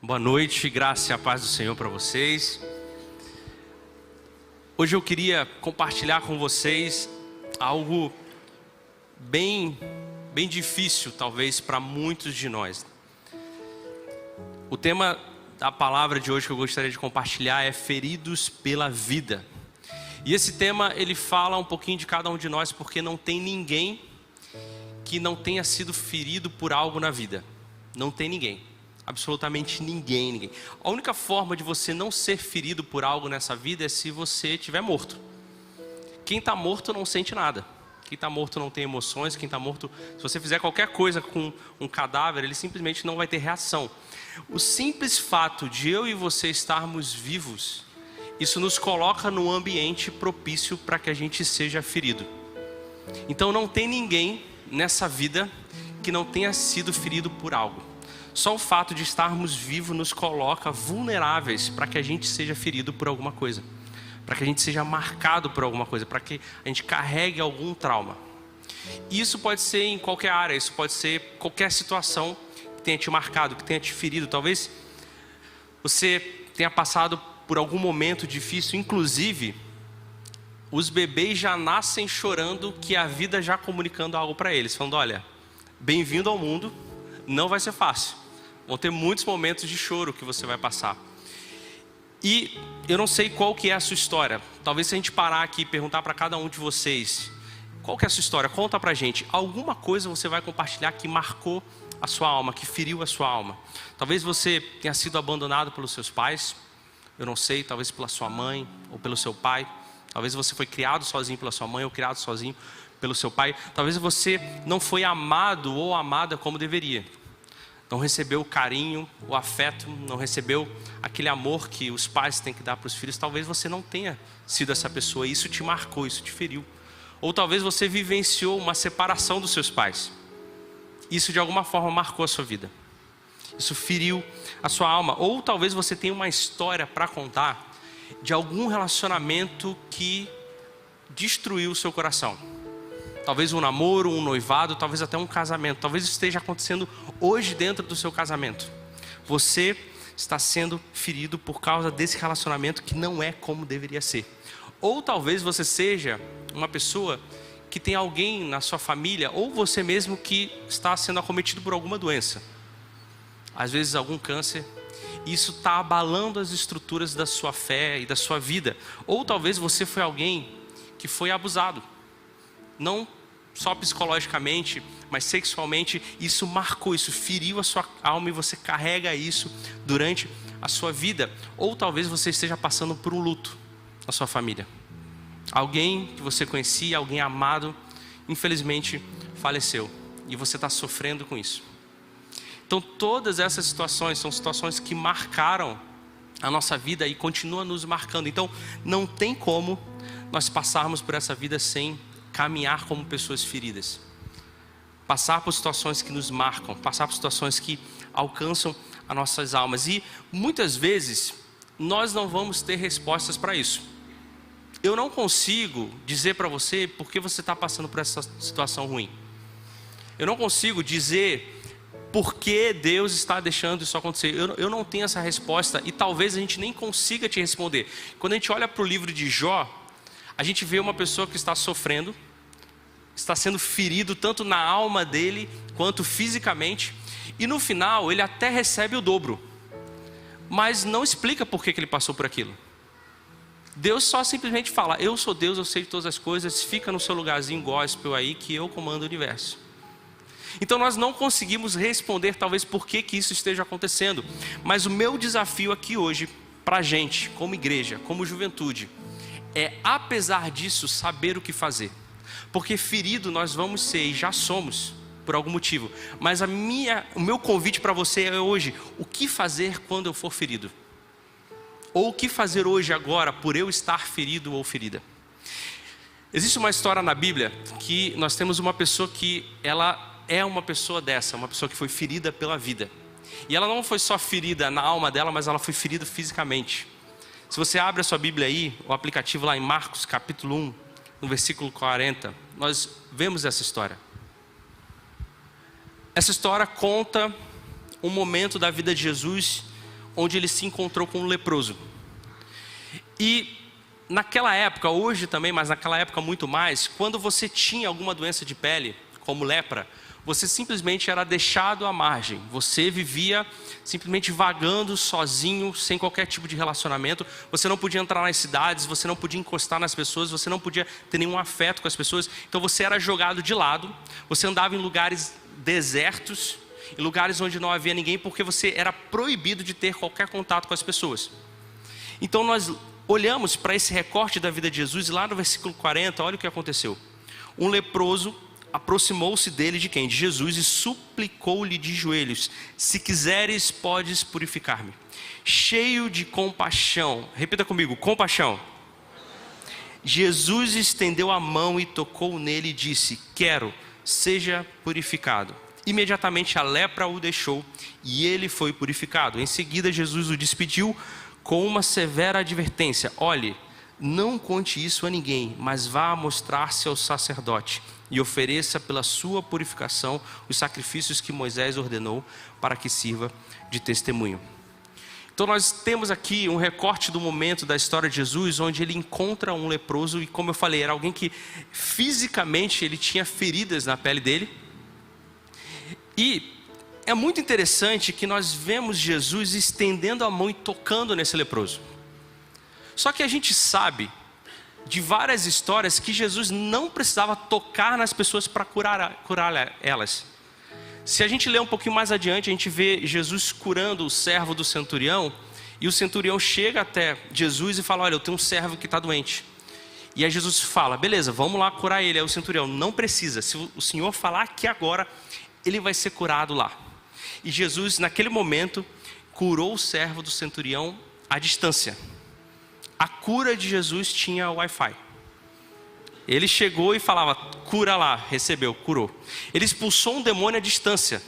Boa noite, graça e a paz do Senhor para vocês. Hoje eu queria compartilhar com vocês algo bem difícil, talvez, para muitos de nós. O tema da palavra de hoje que eu gostaria de compartilhar é feridos pela vida. E esse tema, ele fala um pouquinho de cada um de nós, porque não tem ninguém que não tenha sido ferido por algo na vida. Não tem ninguém. Absolutamente ninguém. A única forma de você não ser ferido por algo nessa vida é se você estiver morto. Quem está morto não sente nada. Quem está morto não tem emoções. Quem está morto, se você fizer qualquer coisa com um cadáver, ele simplesmente não vai ter reação. O simples fato de eu e você estarmos vivos, isso nos coloca num ambiente propício para que a gente seja ferido. Então não tem ninguém nessa vida que não tenha sido ferido por algo. Só o fato de estarmos vivos nos coloca vulneráveis para que a gente seja ferido por alguma coisa. Para que a gente seja marcado por alguma coisa. Para que a gente carregue algum trauma. E isso pode ser em qualquer área. Isso pode ser qualquer situação que tenha te marcado, que tenha te ferido. Talvez você tenha passado por algum momento difícil. Inclusive, os bebês já nascem chorando, que a vida já comunicando algo para eles. Falando, olha, bem-vindo ao mundo, não vai ser fácil. Vão ter muitos momentos de choro que você vai passar. E eu não sei qual que é a sua história. Talvez se a gente parar aqui e perguntar para cada um de vocês, qual que é a sua história? Conta pra gente. Alguma coisa você vai compartilhar que marcou a sua alma, que feriu a sua alma. Talvez você tenha sido abandonado pelos seus pais. Eu não sei, talvez pela sua mãe ou pelo seu pai. Talvez você foi criado sozinho pela sua mãe ou criado sozinho pelo seu pai. Talvez você não foi amado ou amada como deveria. Não recebeu o carinho, o afeto, não recebeu aquele amor que os pais têm que dar para os filhos. Talvez você não tenha sido essa pessoa, isso te marcou, isso te feriu. Ou talvez você vivenciou uma separação dos seus pais. Isso de alguma forma marcou a sua vida. Isso feriu a sua alma. Ou talvez você tenha uma história para contar de algum relacionamento que destruiu o seu coração. Talvez um namoro, um noivado, talvez até um casamento. Talvez isso esteja acontecendo hoje dentro do seu casamento. Você está sendo ferido por causa desse relacionamento que não é como deveria ser. Ou talvez você seja uma pessoa que tem alguém na sua família, ou você mesmo que está sendo acometido por alguma doença. Às vezes algum câncer. Isso está abalando as estruturas da sua fé e da sua vida. Ou talvez você foi alguém que foi abusado. Não só psicologicamente, mas sexualmente. Isso marcou, isso feriu a sua alma e você carrega isso durante a sua vida. Ou talvez você esteja passando por um luto na sua família. Alguém que você conhecia, alguém amado, infelizmente faleceu. E você está sofrendo com isso. Então todas essas situações são situações que marcaram a nossa vida e continuam nos marcando. Então não tem como nós passarmos por essa vida sem caminhar como pessoas feridas. Passar por situações que nos marcam, passar por situações que alcançam as nossas almas. E muitas vezes nós não vamos ter respostas para isso. Eu não consigo dizer para você por que você está passando por essa situação ruim. Eu não consigo dizer por que Deus está deixando isso acontecer. Eu não tenho essa resposta e talvez a gente nem consiga te responder. Quando a gente olha para o livro de Jó, a gente vê uma pessoa que está sofrendo, está sendo ferido tanto na alma dele quanto fisicamente. E no final ele até recebe o dobro. Mas não explica por que ele passou por aquilo. Deus só simplesmente fala, eu sou Deus, eu sei de todas as coisas, fica no seu lugarzinho gospel aí que eu comando o universo. Então nós não conseguimos responder talvez por que isso esteja acontecendo. Mas o meu desafio aqui hoje, para a gente, como igreja, como juventude, é, apesar disso, saber o que fazer. Porque ferido nós vamos ser e já somos, por algum motivo. Mas o meu convite para você é hoje, o que fazer quando eu for ferido? Ou o que fazer hoje, agora, por eu estar ferido ou ferida? Existe uma história na Bíblia que nós temos uma pessoa que ela é uma pessoa dessa, uma pessoa que foi ferida pela vida. E ela não foi só ferida na alma dela, mas ela foi ferida fisicamente. Se você abre a sua Bíblia aí, o aplicativo lá em Marcos capítulo 1, no versículo 40, nós vemos essa história. Essa história conta um momento da vida de Jesus onde ele se encontrou com um leproso. E naquela época, hoje também, mas naquela época muito mais, quando você tinha alguma doença de pele, como lepra, você simplesmente era deixado à margem. Você vivia simplesmente vagando sozinho, sem qualquer tipo de relacionamento. Você não podia entrar nas cidades, você não podia encostar nas pessoas, você não podia ter nenhum afeto com as pessoas. Então você era jogado de lado, você andava em lugares desertos, em lugares onde não havia ninguém, porque você era proibido de ter qualquer contato com as pessoas. Então nós olhamos para esse recorte da vida de Jesus, e lá no versículo 40, olha o que aconteceu. Um leproso aproximou-se dele, de quem? De Jesus, e suplicou-lhe de joelhos: se quiseres, podes purificar-me. Cheio de compaixão, repita comigo, compaixão. Jesus estendeu a mão e tocou nele e disse: quero, seja purificado. Imediatamente a lepra o deixou e ele foi purificado. Em seguida Jesus o despediu com uma severa advertência: olhe, não conte isso a ninguém, mas vá mostrar-se ao sacerdote e ofereça pela sua purificação os sacrifícios que Moisés ordenou, para que sirva de testemunho. Então nós temos aqui um recorte do momento da história de Jesus, onde ele encontra um leproso, e como eu falei, era alguém que fisicamente ele tinha feridas na pele dele. E é muito interessante que nós vemos Jesus estendendo a mão e tocando nesse leproso. Só que a gente sabe de várias histórias que Jesus não precisava tocar nas pessoas para curar elas. Se a gente ler um pouquinho mais adiante, a gente vê Jesus curando o servo do centurião, e o centurião chega até Jesus e fala: olha, eu tenho um servo que está doente. E aí Jesus fala: beleza, vamos lá curar ele. Aí o centurião: não precisa, se o Senhor falar aqui agora, ele vai ser curado lá. E Jesus, naquele momento, curou o servo do centurião à distância. A cura de Jesus tinha Wi-Fi. Ele chegou e falava: cura lá, recebeu, curou. Ele expulsou um demônio à distância,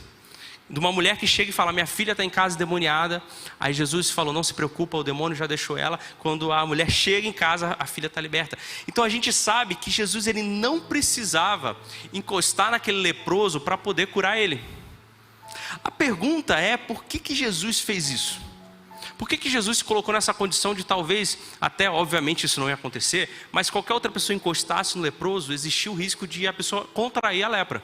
de uma mulher que chega e fala: minha filha está em casa endemoniada. Aí Jesus falou: não se preocupa, o demônio já deixou ela. Quando a mulher chega em casa, a filha está liberta. Então a gente sabe que Jesus, ele não precisava encostar naquele leproso para poder curar ele. A pergunta é: por que Jesus fez isso? Por que Jesus se colocou nessa condição de talvez, até obviamente isso não ia acontecer, mas qualquer outra pessoa encostasse no leproso, existia o risco de a pessoa contrair a lepra.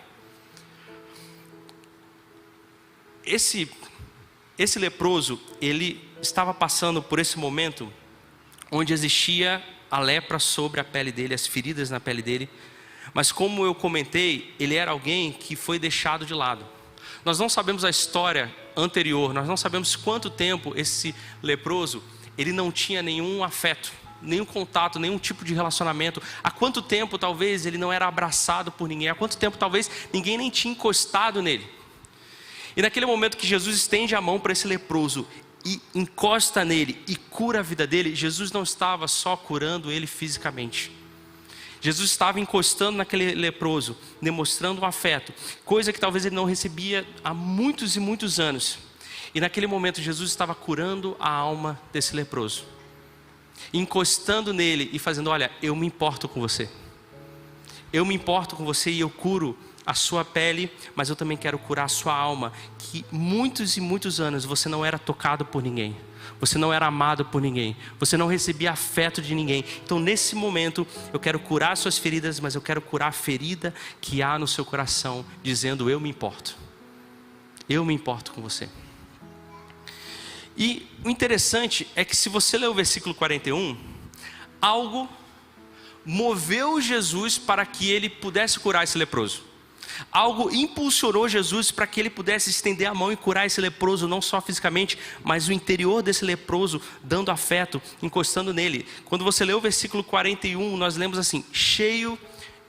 Esse leproso, ele estava passando por esse momento onde existia a lepra sobre a pele dele, as feridas na pele dele. Mas como eu comentei, ele era alguém que foi deixado de lado. Nós não sabemos a história anterior, nós não sabemos quanto tempo esse leproso, ele não tinha nenhum afeto, nenhum contato, nenhum tipo de relacionamento. Há quanto tempo talvez ele não era abraçado por ninguém, há quanto tempo talvez ninguém nem tinha encostado nele. E naquele momento que Jesus estende a mão para esse leproso e encosta nele e cura a vida dele, Jesus não estava só curando ele fisicamente. Jesus estava encostando naquele leproso, demonstrando um afeto, coisa que talvez ele não recebia há muitos e muitos anos. E naquele momento Jesus estava curando a alma desse leproso, encostando nele e fazendo: olha, eu me importo com você. Eu me importo com você e eu curo a sua pele, mas eu também quero curar a sua alma, que muitos e muitos anos você não era tocado por ninguém. Você não era amado por ninguém. Você não recebia afeto de ninguém. Então nesse momento eu quero curar suas feridas, mas eu quero curar a ferida que há no seu coração, dizendo: eu me importo. Eu me importo com você. E o interessante é que se você ler o versículo 41, algo moveu Jesus para que ele pudesse curar esse leproso. Algo impulsionou Jesus para que ele pudesse estender a mão e curar esse leproso, não só fisicamente, mas o interior desse leproso, dando afeto, encostando nele. Quando você lê o versículo 41, nós lemos assim: cheio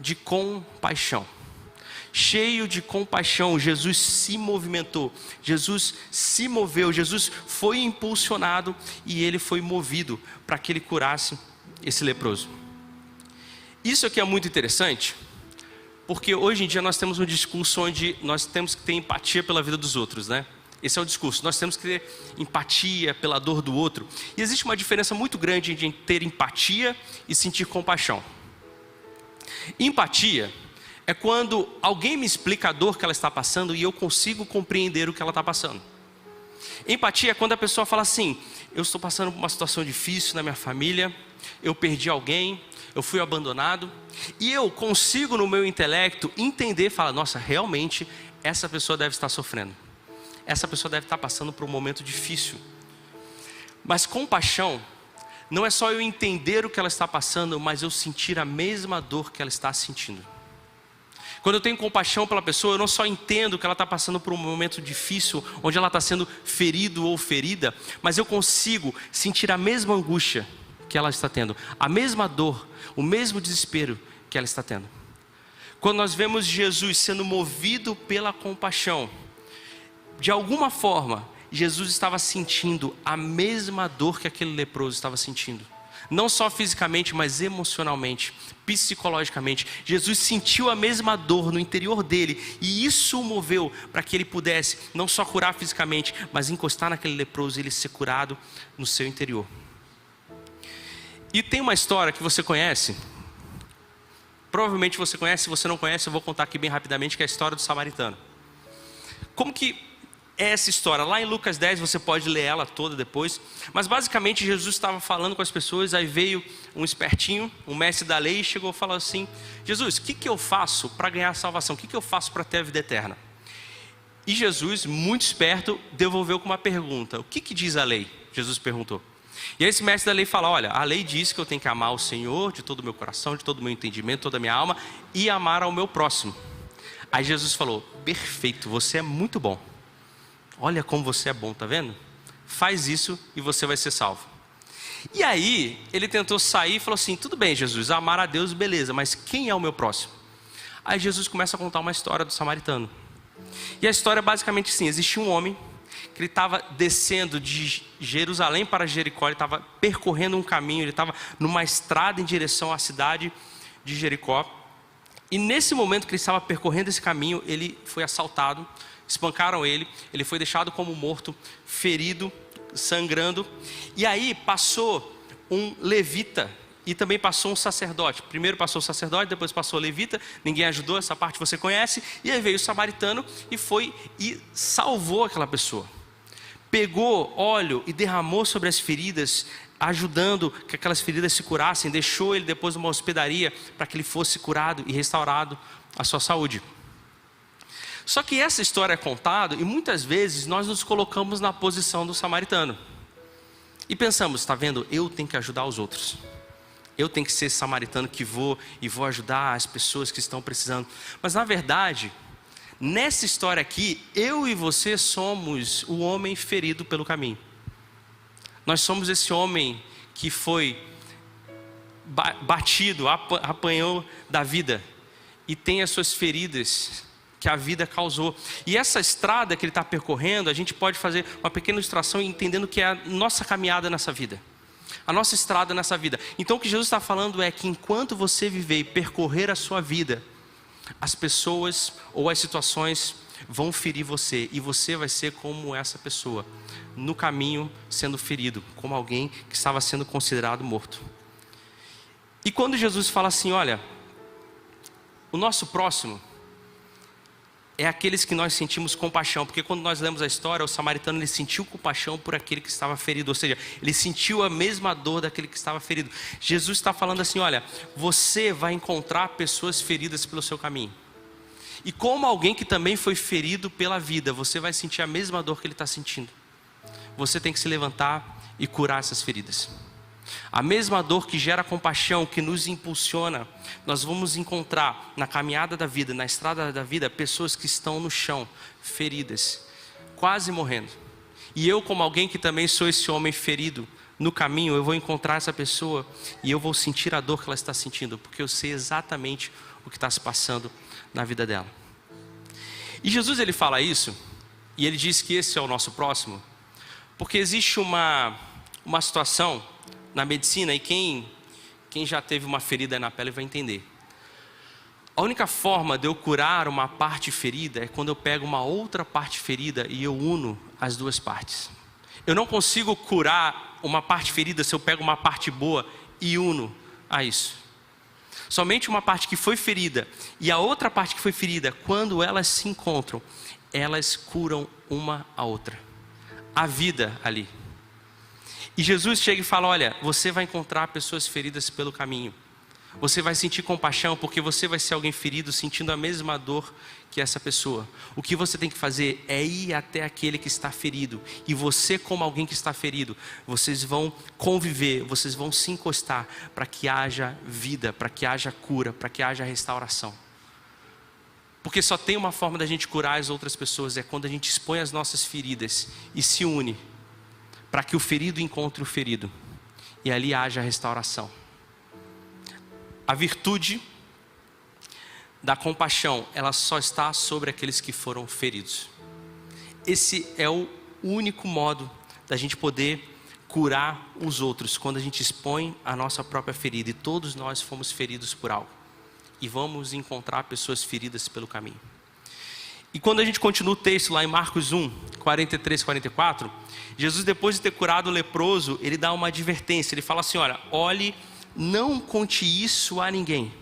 de compaixão. Cheio de compaixão, Jesus se movimentou, Jesus se moveu, Jesus foi impulsionado e ele foi movido para que ele curasse esse leproso. Isso aqui é muito interessante, porque hoje em dia nós temos um discurso onde nós temos que ter empatia pela vida dos outros, né? Esse é o discurso, nós temos que ter empatia pela dor do outro. E existe uma diferença muito grande entre ter empatia e sentir compaixão. Empatia é quando alguém me explica a dor que ela está passando e eu consigo compreender o que ela está passando. Empatia é quando a pessoa fala assim: eu estou passando por uma situação difícil na minha família, eu perdi alguém, eu fui abandonado, e eu consigo no meu intelecto entender, falar: nossa, realmente essa pessoa deve estar sofrendo, essa pessoa deve estar passando por um momento difícil. Mas compaixão não é só eu entender o que ela está passando, mas eu sentir a mesma dor que ela está sentindo. Quando eu tenho compaixão pela pessoa, eu não só entendo que ela está passando por um momento difícil, onde ela está sendo ferido ou ferida, mas eu consigo sentir a mesma angústia que ela está tendo, a mesma dor, o mesmo desespero que ela está tendo. Quando nós vemos Jesus sendo movido pela compaixão, de alguma forma, Jesus estava sentindo a mesma dor que aquele leproso estava sentindo. Não só fisicamente, mas emocionalmente, psicologicamente. Jesus sentiu a mesma dor no interior dele, e isso o moveu para que ele pudesse não só curar fisicamente, mas encostar naquele leproso e ele ser curado no seu interior. E tem uma história que você conhece, provavelmente você conhece. Se você não conhece, eu vou contar aqui bem rapidamente, que é a história do samaritano. Como que é essa história? Lá em Lucas 10, você pode ler ela toda depois. Mas basicamente Jesus estava falando com as pessoas. Aí veio um espertinho, um mestre da lei, e chegou e falou assim: Jesus, o que eu faço para ganhar a salvação? O que eu faço para ter a vida eterna? E Jesus, muito esperto, devolveu com uma pergunta: o que diz a lei? Jesus perguntou. E aí esse mestre da lei fala: olha, a lei diz que eu tenho que amar o Senhor de todo o meu coração, de todo o meu entendimento, toda a minha alma, e amar ao meu próximo. Aí Jesus falou: perfeito, você é muito bom. Olha como você é bom, tá vendo? Faz isso e você vai ser salvo. E aí ele tentou sair e falou assim: tudo bem, Jesus, amar a Deus, beleza, mas quem é o meu próximo? Aí Jesus começa a contar uma história do samaritano. E a história é basicamente assim: existia um homem que ele estava descendo de Jerusalém para Jericó, ele estava percorrendo um caminho, ele estava numa estrada em direção à cidade de Jericó. E nesse momento que ele estava percorrendo esse caminho, ele foi assaltado, espancaram ele, ele foi deixado como morto, ferido, sangrando. E aí passou um levita e também passou um sacerdote. Primeiro passou o sacerdote, depois passou o levita, ninguém ajudou, essa parte você conhece. E aí veio o samaritano e foi e salvou aquela pessoa. Pegou óleo e derramou sobre as feridas, ajudando que aquelas feridas se curassem. Deixou ele depois numa hospedaria para que ele fosse curado e restaurado a sua saúde. Só que essa história é contada e muitas vezes nós nos colocamos na posição do samaritano. E pensamos: está vendo, eu tenho que ajudar os outros. Eu tenho que ser esse samaritano que vou ajudar as pessoas que estão precisando. Mas na verdade, nessa história aqui, eu e você somos o homem ferido pelo caminho. Nós somos esse homem que foi batido, apanhou da vida e tem as suas feridas que a vida causou. E essa estrada que ele está percorrendo, a gente pode fazer uma pequena ilustração entendendo que é a nossa caminhada nessa vida, a nossa estrada nessa vida. Então o que Jesus está falando é que enquanto você viver e percorrer a sua vida, as pessoas ou as situações vão ferir você, e você vai ser como essa pessoa, no caminho sendo ferido, como alguém que estava sendo considerado morto. E quando Jesus fala assim: olha, o nosso próximo é aqueles que nós sentimos compaixão, porque quando nós lemos a história, o samaritano ele sentiu compaixão por aquele que estava ferido, ou seja, ele sentiu a mesma dor daquele que estava ferido. Jesus está falando assim: olha, você vai encontrar pessoas feridas pelo seu caminho, e como alguém que também foi ferido pela vida, você vai sentir a mesma dor que ele está sentindo. Você tem que se levantar e curar essas feridas. A mesma dor que gera compaixão, que nos impulsiona, nós vamos encontrar na caminhada da vida, na estrada da vida, pessoas que estão no chão, feridas, quase morrendo. E eu, como alguém que também sou esse homem ferido, no caminho eu vou encontrar essa pessoa e eu vou sentir a dor que ela está sentindo, porque eu sei exatamente o que está se passando na vida dela. E Jesus ele fala isso, e ele diz que esse é o nosso próximo, porque existe uma situação na medicina, e quem já teve uma ferida na pele vai entender. A única forma de eu curar uma parte ferida é quando eu pego uma outra parte ferida e eu uno as duas partes. Eu não consigo curar uma parte ferida se eu pego uma parte boa e uno a isso. Somente uma parte que foi ferida e a outra parte que foi ferida, quando elas se encontram, elas curam uma a outra. a vida ali. E Jesus chega e fala: olha, você vai encontrar pessoas feridas pelo caminho. Você vai sentir compaixão porque você vai ser alguém ferido sentindo a mesma dor que essa pessoa. O que você tem que fazer é ir até aquele que está ferido. E você, como alguém que está ferido, vocês vão conviver, vocês vão se encostar para que haja vida, para que haja cura, para que haja restauração. Porque só tem uma forma da gente curar as outras pessoas, é quando a gente expõe as nossas feridas e se une para que o ferido encontre o ferido e ali haja restauração. A virtude da compaixão, ela só está sobre aqueles que foram feridos. Esse é o único modo da gente poder curar os outros, quando a gente expõe a nossa própria ferida. E todos nós fomos feridos por algo. E vamos encontrar pessoas feridas pelo caminho. E quando a gente continua o texto lá em Marcos 1, 43, 44, Jesus, depois de ter curado o leproso, ele dá uma advertência. Ele fala assim: olha, olhe, não conte isso a ninguém,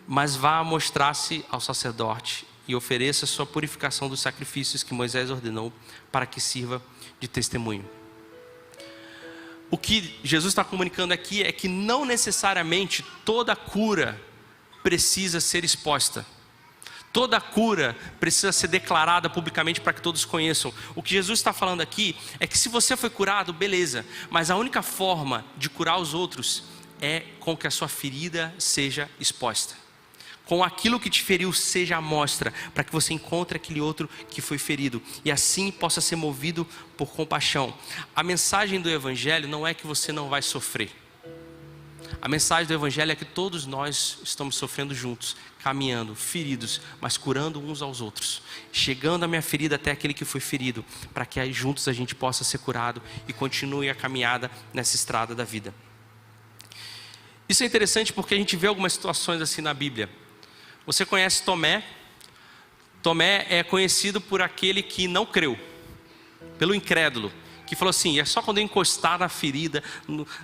mas vá mostrar-se ao sacerdote e ofereça sua purificação dos sacrifícios que Moisés ordenou, para que sirva de testemunho. O que Jesus está comunicando aqui é que não necessariamente toda cura precisa ser exposta. Toda cura precisa ser declarada publicamente para que todos conheçam. O que Jesus está falando aqui é que se você foi curado, beleza. Mas a única forma de curar os outros é com que a sua ferida seja exposta. Com aquilo que te feriu seja a mostra, para que você encontre aquele outro que foi ferido. E assim possa ser movido por compaixão. A mensagem do Evangelho não é que você não vai sofrer. A mensagem do Evangelho é que todos nós estamos sofrendo juntos, caminhando, feridos, mas curando uns aos outros. Chegando a minha ferida até aquele que foi ferido, para que aí juntos a gente possa ser curado e continue a caminhada nessa estrada da vida. Isso é interessante porque a gente vê algumas situações assim na Bíblia. Você conhece Tomé? Tomé é conhecido por aquele que não creu, pelo incrédulo. Que falou assim: é só quando eu encostar na ferida,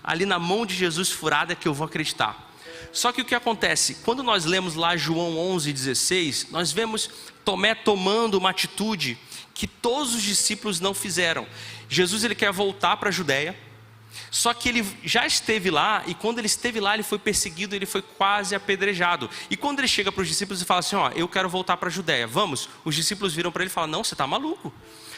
ali na mão de Jesus furada, que eu vou acreditar. Só que o que acontece? Quando nós lemos lá João 11:16, nós vemos Tomé tomando uma atitude que todos os discípulos não fizeram. Jesus, ele quer voltar para a Judéia, só que ele já esteve lá, e quando ele esteve lá, ele foi perseguido, ele foi quase apedrejado. E quando ele chega para os discípulos e fala assim: ó, eu quero voltar para a Judéia, vamos? Os discípulos viram para ele e falam: não, você está maluco.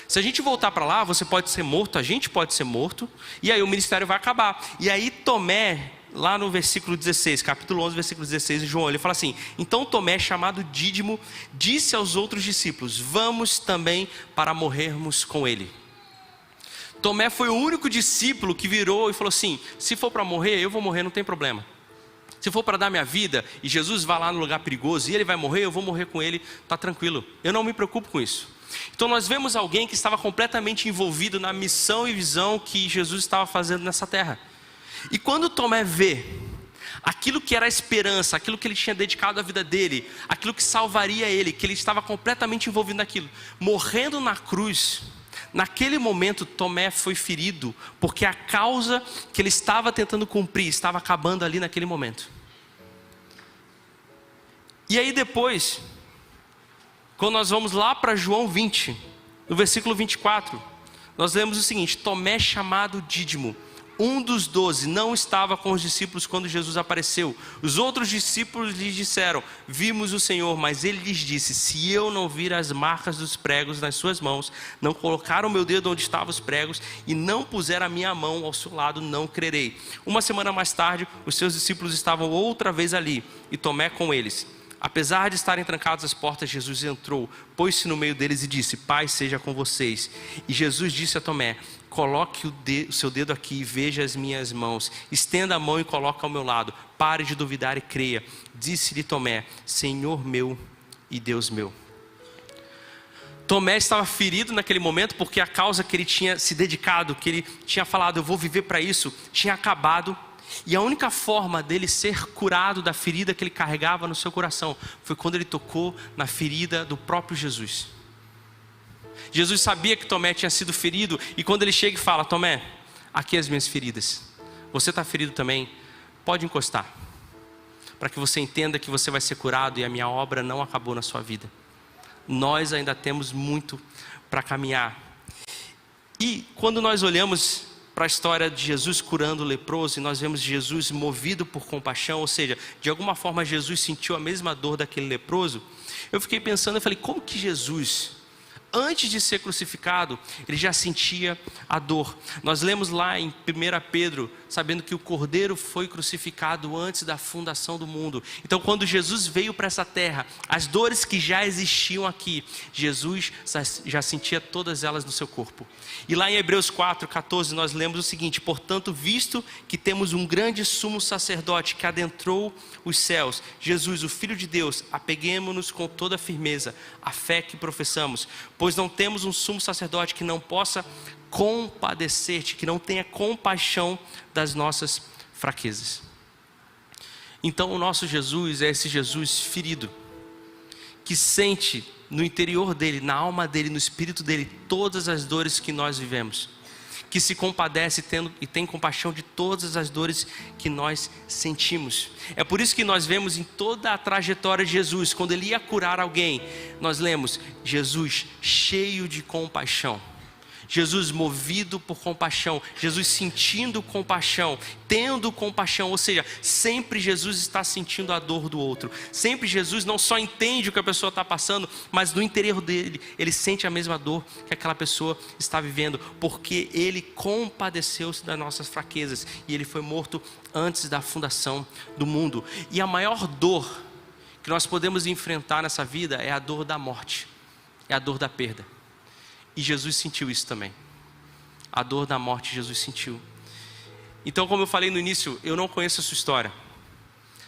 Se a gente voltar para lá, você pode ser morto, a gente pode ser morto, e aí o ministério vai acabar. E aí Tomé, lá no versículo 16, capítulo 11, versículo 16 de João, ele fala assim: então Tomé, chamado Dídimo, disse aos outros discípulos: vamos também para morrermos com ele. Tomé foi o único discípulo que virou e falou assim: se for para morrer, eu vou morrer, não tem problema. Se for para dar minha vida, e Jesus vai lá no lugar perigoso, e ele vai morrer, eu vou morrer com ele, está tranquilo, eu não me preocupo com isso. Então nós vemos alguém que estava completamente envolvido na missão e visão que Jesus estava fazendo nessa terra. E quando Tomé vê aquilo que era a esperança, aquilo que ele tinha dedicado a vida dele, aquilo que salvaria ele, que ele estava completamente envolvido naquilo, morrendo na cruz, naquele momento Tomé foi ferido, porque a causa que ele estava tentando cumprir estava acabando ali naquele momento. E aí depois, quando nós vamos lá para João 20, no versículo 24, nós lemos o seguinte: Tomé, chamado Dídimo, um dos 12, não estava com os discípulos quando Jesus apareceu. Os outros discípulos lhe disseram: vimos o Senhor. Mas ele lhes disse: se eu não vir as marcas dos pregos nas suas mãos, não colocar o meu dedo onde estavam os pregos e não puser a minha mão ao seu lado, não crerei. Uma semana mais tarde, os seus discípulos estavam outra vez ali, e Tomé com eles. Apesar de estarem trancadas as portas, Jesus entrou, pôs-se no meio deles e disse: paz seja com vocês. E Jesus disse a Tomé: coloque o seu dedo aqui e veja as minhas mãos. Estenda a mão e coloque ao meu lado. Pare de duvidar e creia. Disse-lhe Tomé: Senhor meu e Deus meu. Tomé estava ferido naquele momento porque a causa que ele tinha se dedicado, que ele tinha falado: eu vou viver para isso, tinha acabado. E a única forma dele ser curado da ferida que ele carregava no seu coração foi quando ele tocou na ferida do próprio Jesus. Jesus sabia que Tomé tinha sido ferido, e quando ele chega e fala: Tomé, aqui as minhas feridas, você está ferido também, pode encostar, para que você entenda que você vai ser curado e a minha obra não acabou na sua vida. Nós ainda temos muito para caminhar. E quando nós olhamos para a história de Jesus curando o leproso, e nós vemos Jesus movido por compaixão, ou seja, de alguma forma Jesus sentiu a mesma dor daquele leproso, eu fiquei pensando, eu falei, como que Jesus, antes de ser crucificado, ele já sentia a dor? Nós lemos lá em 1 Pedro, sabendo que o Cordeiro foi crucificado antes da fundação do mundo. Então quando Jesus veio para essa terra, as dores que já existiam aqui, Jesus já sentia todas elas no seu corpo. E lá em Hebreus 4:14 nós lemos o seguinte: portanto, visto que temos um grande sumo sacerdote que adentrou os céus, Jesus, o Filho de Deus, apeguemo-nos com toda a firmeza à fé que professamos, pois não temos um sumo sacerdote que não possa compadecer-te, que não tenha compaixão das nossas fraquezas. Então o nosso Jesus é esse Jesus ferido, que sente no interior dele, na alma dele, no espírito dele, todas as dores que nós vivemos, que se compadece e tem compaixão de todas as dores que nós sentimos. É por isso que nós vemos em toda a trajetória de Jesus, quando ele ia curar alguém, nós lemos Jesus cheio de compaixão, Jesus movido por compaixão, Jesus sentindo compaixão, tendo compaixão, ou seja, sempre Jesus está sentindo a dor do outro. Sempre Jesus não só entende o que a pessoa está passando, mas no interior dele, ele sente a mesma dor que aquela pessoa está vivendo, porque ele compadeceu-se das nossas fraquezas e ele foi morto antes da fundação do mundo. E a maior dor que nós podemos enfrentar nessa vida é a dor da morte, é a dor da perda. E Jesus sentiu isso também. A dor da morte Jesus sentiu. Então, como eu falei no início, eu não conheço a sua história.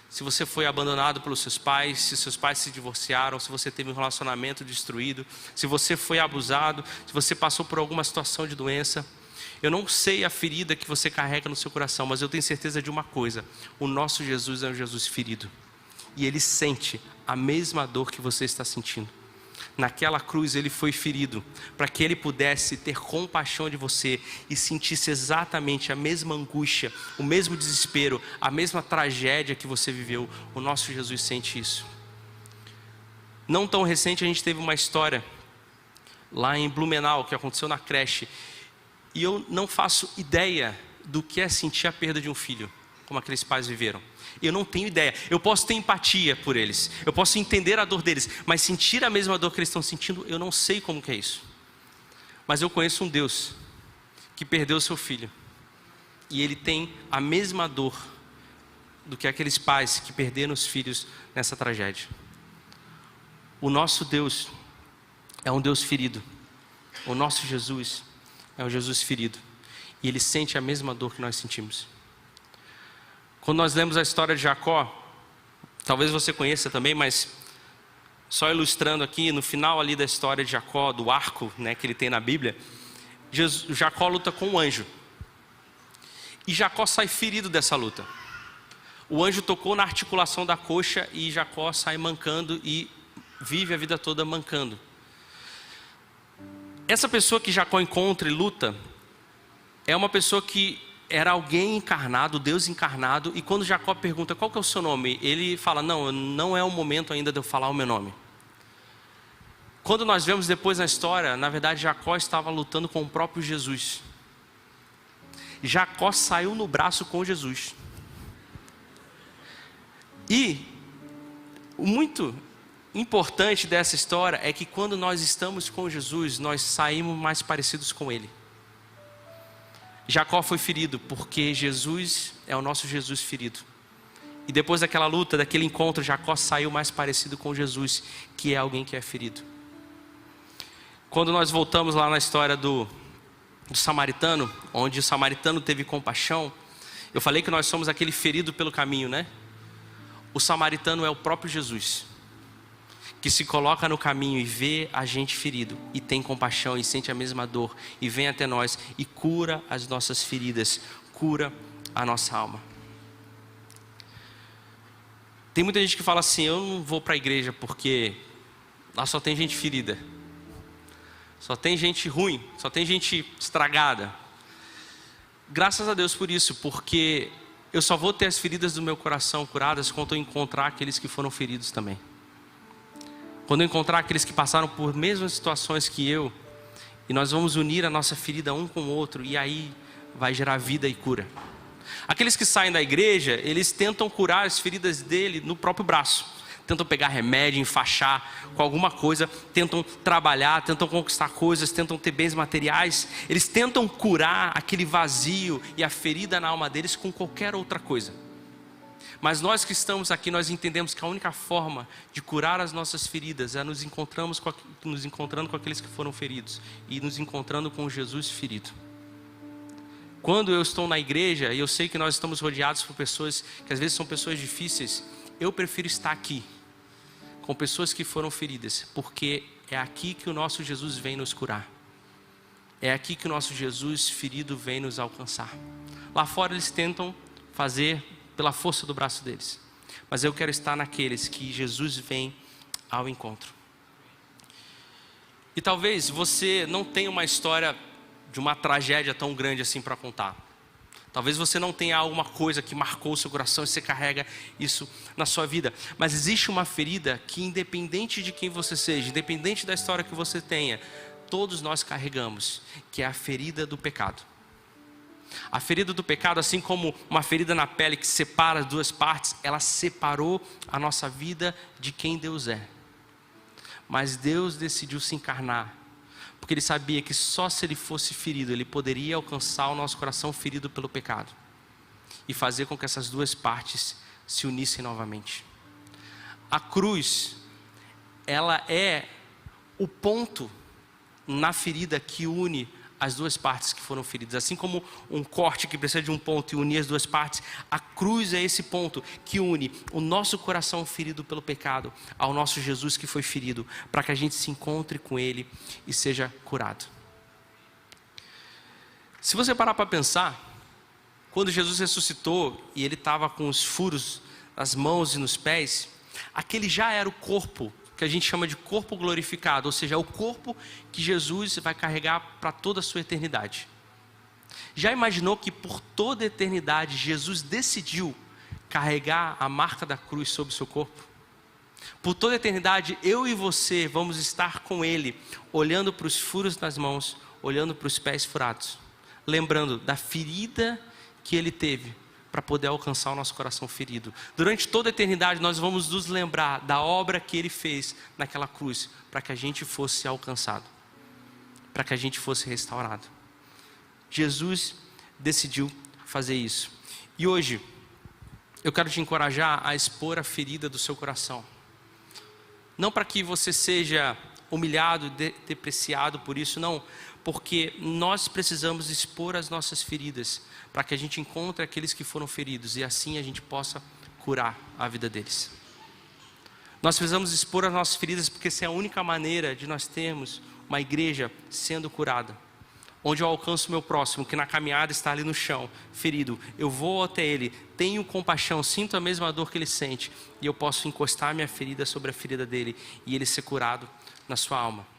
Se você foi abandonado pelos seus pais, se seus pais se divorciaram, se você teve um relacionamento destruído, se você foi abusado, se você passou por alguma situação de doença, eu não sei a ferida que você carrega no seu coração, mas eu tenho certeza de uma coisa: o nosso Jesus é um Jesus ferido. E ele sente a mesma dor que você está sentindo. Naquela cruz ele foi ferido, para que ele pudesse ter compaixão de você e sentisse exatamente a mesma angústia, o mesmo desespero, a mesma tragédia que você viveu. O nosso Jesus sente isso. Não tão recente a gente teve uma história lá em Blumenau, que aconteceu na creche, e eu não faço ideia do que é sentir a perda de um filho, como aqueles pais viveram. Eu não tenho ideia. Eu posso ter empatia por eles, eu posso entender a dor deles, mas sentir a mesma dor que eles estão sentindo, eu não sei como que é isso. Mas eu conheço um Deus que perdeu seu filho, e ele tem a mesma dor do que aqueles pais que perderam os filhos nessa tragédia. O nosso Deus é um Deus ferido. O nosso Jesus é um Jesus ferido, e ele sente a mesma dor que nós sentimos. Quando nós lemos a história de Jacó, talvez você conheça também, mas só ilustrando aqui, no final ali da história de Jacó, do arco, né, que ele tem na Bíblia, Jacó luta com um anjo. E Jacó sai ferido dessa luta. O anjo tocou na articulação da coxa e Jacó sai mancando e vive a vida toda mancando. Essa pessoa que Jacó encontra e luta é uma pessoa que era alguém encarnado, Deus encarnado. E quando Jacó pergunta qual que é o seu nome, ele fala: não é o momento ainda de eu falar o meu nome. Quando nós vemos depois na história, na verdade Jacó estava lutando com o próprio Jesus. Jacó saiu no braço com Jesus. E o muito importante dessa história é que quando nós estamos com Jesus, nós saímos mais parecidos com Ele. Jacó foi ferido porque Jesus é o nosso Jesus ferido. E depois daquela luta, daquele encontro, Jacó saiu mais parecido com Jesus, que é alguém que é ferido. Quando nós voltamos lá na história do samaritano, onde o samaritano teve compaixão, eu falei que nós somos aquele ferido pelo caminho, né? O samaritano é o próprio Jesus, que se coloca no caminho e vê a gente ferido, e tem compaixão e sente a mesma dor, e vem até nós e cura as nossas feridas, cura a nossa alma. Tem muita gente que fala assim: eu não vou para a igreja porque lá só tem gente ferida, só tem gente ruim, só tem gente estragada. Graças a Deus por isso, porque eu só vou ter as feridas do meu coração curadas quando eu encontrar aqueles que foram feridos também. Quando eu encontrar aqueles que passaram por mesmas situações que eu, E nós vamos unir a nossa ferida um com o outro, e aí vai gerar vida e cura. Aqueles que saem da igreja, eles tentam curar as feridas dele no próprio braço. Tentam pegar remédio, enfaixar com alguma coisa, tentam trabalhar, tentam conquistar coisas, tentam ter bens materiais. Eles tentam curar aquele vazio e a ferida na alma deles com qualquer outra coisa. Mas nós que estamos aqui, nós entendemos que a única forma de curar as nossas feridas é nos encontrando com aqueles que foram feridos e nos encontrando com Jesus ferido. Quando eu estou na igreja, e eu sei que nós estamos rodeados por pessoas que às vezes são pessoas difíceis, eu prefiro estar aqui, com pessoas que foram feridas, porque é aqui que o nosso Jesus vem nos curar. É aqui que o nosso Jesus ferido vem nos alcançar. Lá fora eles tentam fazer pela força do braço deles, mas eu quero estar naqueles que Jesus vem ao encontro. E talvez você não tenha uma história de uma tragédia tão grande assim para contar. Talvez você não tenha alguma coisa que marcou o seu coração e você carrega isso na sua vida. Mas existe uma ferida que, independente de quem você seja, independente da história que você tenha, todos nós carregamos, que é a ferida do pecado. A ferida do pecado, assim como uma ferida na pele que separa as duas partes, ela separou a nossa vida de quem Deus é. Mas Deus decidiu se encarnar, porque Ele sabia que só se Ele fosse ferido, Ele poderia alcançar o nosso coração ferido pelo pecado e fazer com que essas duas partes se unissem novamente. A cruz, ela é o ponto na ferida que une as duas partes que foram feridas. Assim como um corte que precisa de um ponto e unir as duas partes, a cruz é esse ponto que une o nosso coração ferido pelo pecado ao nosso Jesus que foi ferido, para que a gente se encontre com Ele e seja curado. Se você parar para pensar, quando Jesus ressuscitou e Ele estava com os furos nas mãos e nos pés, aquele já era o corpo que a gente chama de corpo glorificado, ou seja, é o corpo que Jesus vai carregar para toda a sua eternidade. Já imaginou que por toda a eternidade Jesus decidiu carregar a marca da cruz sobre o seu corpo? Por toda a eternidade eu e você vamos estar com Ele, olhando para os furos nas mãos, olhando para os pés furados, lembrando da ferida que Ele teve para poder alcançar o nosso coração ferido. Durante toda a eternidade nós vamos nos lembrar da obra que Ele fez naquela cruz, para que a gente fosse alcançado, para que a gente fosse restaurado. Jesus decidiu fazer isso. E hoje eu quero te encorajar a expor a ferida do seu coração. Não para que você seja humilhado, depreciado por isso, não. Porque nós precisamos expor as nossas feridas, para que a gente encontre aqueles que foram feridos e assim a gente possa curar a vida deles. Nós precisamos expor as nossas feridas, porque essa é a única maneira de nós termos uma igreja sendo curada. Onde eu alcanço o meu próximo, que na caminhada está ali no chão, ferido. Eu vou até ele, tenho compaixão, sinto a mesma dor que ele sente, e eu posso encostar minha ferida sobre a ferida dele, e ele ser curado na sua alma.